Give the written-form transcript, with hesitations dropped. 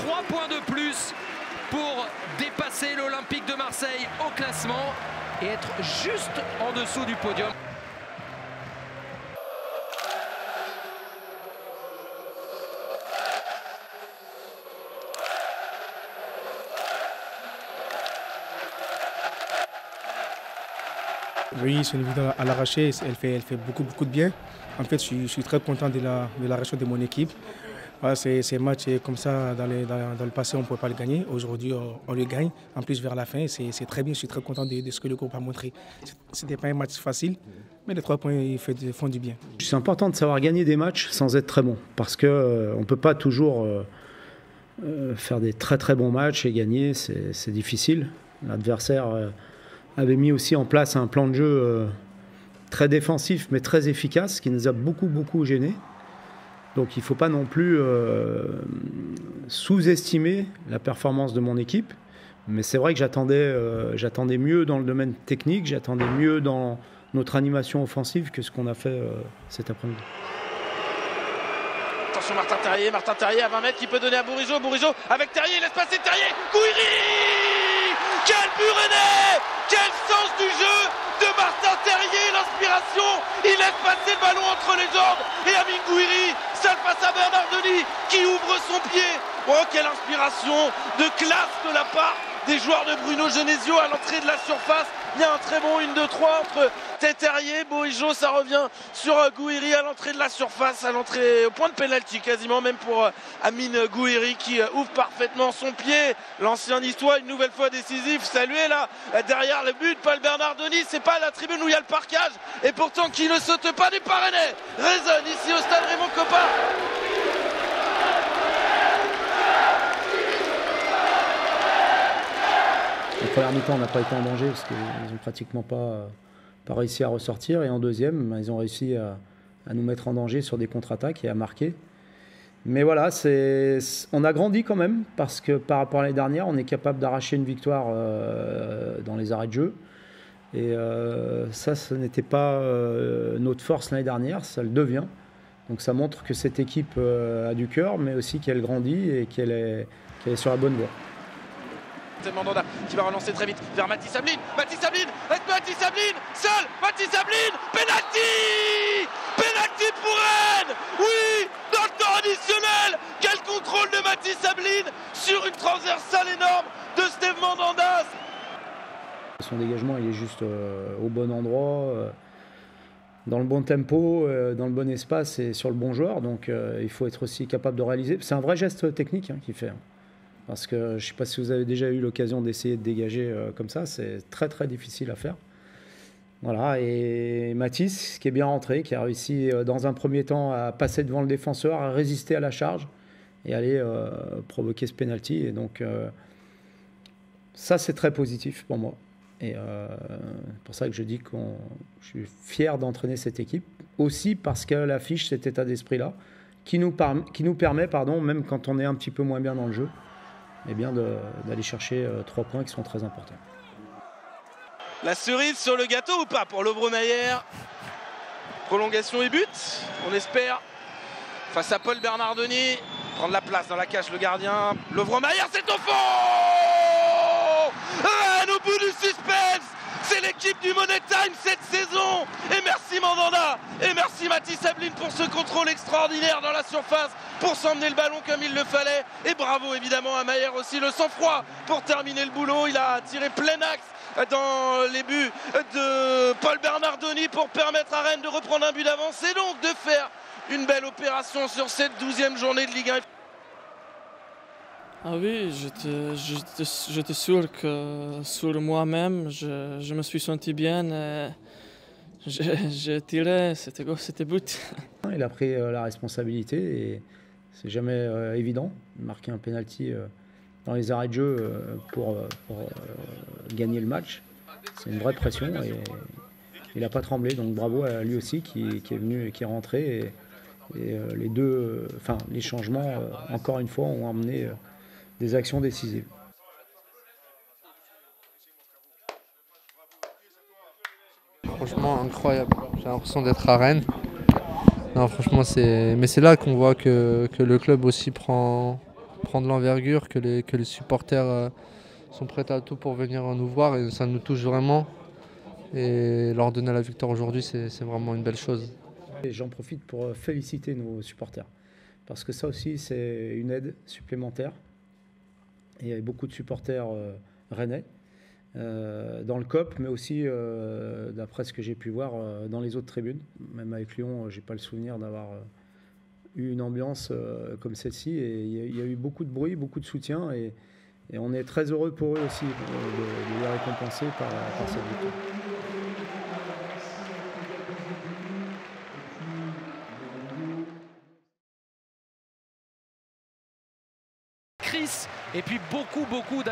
3 points de plus pour dépasser l'Olympique de Marseille au classement et être juste en dessous du podium. Oui, c'est une victoire à l'arraché, elle fait beaucoup de bien. En fait, je suis très content de la réaction de mon équipe. Voilà, ces matchs comme ça, dans le passé, on ne pouvait pas le gagner. Aujourd'hui, on le gagne. En plus, vers la fin, c'est très bien. Je suis très content de ce que le groupe a montré. Ce n'était pas un match facile, mais les 3 points font du bien. C'est important de savoir gagner des matchs sans être très bon. Parce qu'on ne peut pas toujours faire des très bons matchs et gagner. C'est difficile. L'adversaire avait mis aussi en place un plan de jeu très défensif, mais très efficace, qui nous a beaucoup gênés. Donc il ne faut pas non plus sous-estimer la performance de mon équipe. Mais c'est vrai que j'attendais mieux dans le domaine technique, j'attendais mieux dans notre animation offensive que ce qu'on a fait cet après-midi. Attention Martin Terrier à 20 mètres qui peut donner à Bourigeaud. Bourigeaud avec Terrier, il laisse passer Terrier. Gouiri! Quel but rennais! Quel sens du jeu de Martin Terrier, l'inspiration. Il laisse passer le ballon entre les jambes et Amine Gouiri, seul face à Bernard Denis qui ouvre son pied. Oh, quelle inspiration de classe de la part des joueurs de Bruno Genesio à l'entrée de la surface. Il y a un très bon 1-2-3 entre Terrier, Bourigeaud, ça revient sur Gouiri à l'entrée de la surface, à l'entrée au point de pénalty quasiment, même pour Amine Gouiri qui ouvre parfaitement son pied. L'ancien Niçois, une nouvelle fois décisif, salué là, derrière le but, Paul Bernard Denis, c'est pas la tribune où il y a le parquage, et pourtant qui ne saute pas du Parrennais, résonne ici au stade Raymond Kopa. En première mi-temps, on n'a pas été en danger parce qu'ils n'ont pratiquement pas réussi à ressortir. Et en deuxième, ils ont réussi à nous mettre en danger sur des contre-attaques et à marquer. Mais voilà, on a grandi quand même parce que par rapport à l'année dernière, on est capable d'arracher une victoire dans les arrêts de jeu. Et ça, ce n'était pas notre force l'année dernière, ça le devient. Donc ça montre que cette équipe a du cœur, mais aussi qu'elle grandit et qu'elle est sur la bonne voie. Mandanda qui va relancer très vite vers Mathis Ablin. Mathis Ablin, seul Mathis Ablin, penalty pour Rennes. Oui, dans le temps additionnel. Quel contrôle de Mathis Ablin sur une transversale énorme de Steve Mandanda. Son dégagement, il est juste au bon endroit, dans le bon tempo, dans le bon espace et sur le bon joueur. Donc il faut être aussi capable de réaliser. C'est un vrai geste technique qu'il fait. Parce que je ne sais pas si vous avez déjà eu l'occasion d'essayer de dégager comme ça, c'est très difficile à faire. Voilà, et Mathis, qui est bien rentré, qui a réussi dans un premier temps à passer devant le défenseur, à résister à la charge et aller provoquer ce penalty. Et donc ça, c'est très positif pour moi. Et pour ça que je dis que je suis fier d'entraîner cette équipe, aussi parce qu'elle affiche cet état d'esprit-là, qui nous permet, même quand on est un petit peu moins bien dans le jeu, et bien d'aller chercher 3 points qui sont très importants. La cerise sur le gâteau ou pas pour Lovro-Mayer? Prolongation et but, on espère, face à Paul Bernard Denis. Prendre la place dans la cage le gardien. Lovro-Mayer, c'est au fond. Rennes au bout du suspense. C'est l'équipe du Money Time cette saison. Et merci Mandanda. Et merci Mathis Ablin pour ce contrôle extraordinaire dans la surface, pour s'emmener le ballon comme il le fallait. Et bravo évidemment à Mayer aussi, le sang-froid pour terminer le boulot. Il a tiré plein axe dans les buts de Paul Bernard Denis pour permettre à Rennes de reprendre un but d'avance et donc de faire une belle opération sur cette 12e journée de Ligue 1. Ah oui, j'étais sûr que sur moi-même, je me suis senti bien. J'ai tiré, c'était but. Il a pris la responsabilité et c'est jamais évident de marquer un penalty dans les arrêts de jeu pour gagner le match. C'est une vraie pression et il n'a pas tremblé. Donc bravo à lui aussi qui est venu et qui est rentré. Et les changements, encore une fois, ont amené des actions décisives. Franchement incroyable, j'ai l'impression d'être à Rennes. Non, franchement, mais c'est là qu'on voit que le club aussi prend prend de l'envergure, que les supporters sont prêts à tout pour venir nous voir et ça nous touche vraiment. Et leur donner la victoire aujourd'hui, c'est vraiment une belle chose. Et j'en profite pour féliciter nos supporters. Parce que ça aussi, c'est une aide supplémentaire. Et il y avait beaucoup de supporters rennais dans le COP, mais aussi, d'après ce que j'ai pu voir, dans les autres tribunes. Même avec Lyon, je n'ai pas le souvenir d'avoir eu une ambiance comme celle-ci. Et il y a eu beaucoup de bruit, beaucoup de soutien. Et on est très heureux pour eux aussi de les récompenser par cette victoire. Chris, et puis beaucoup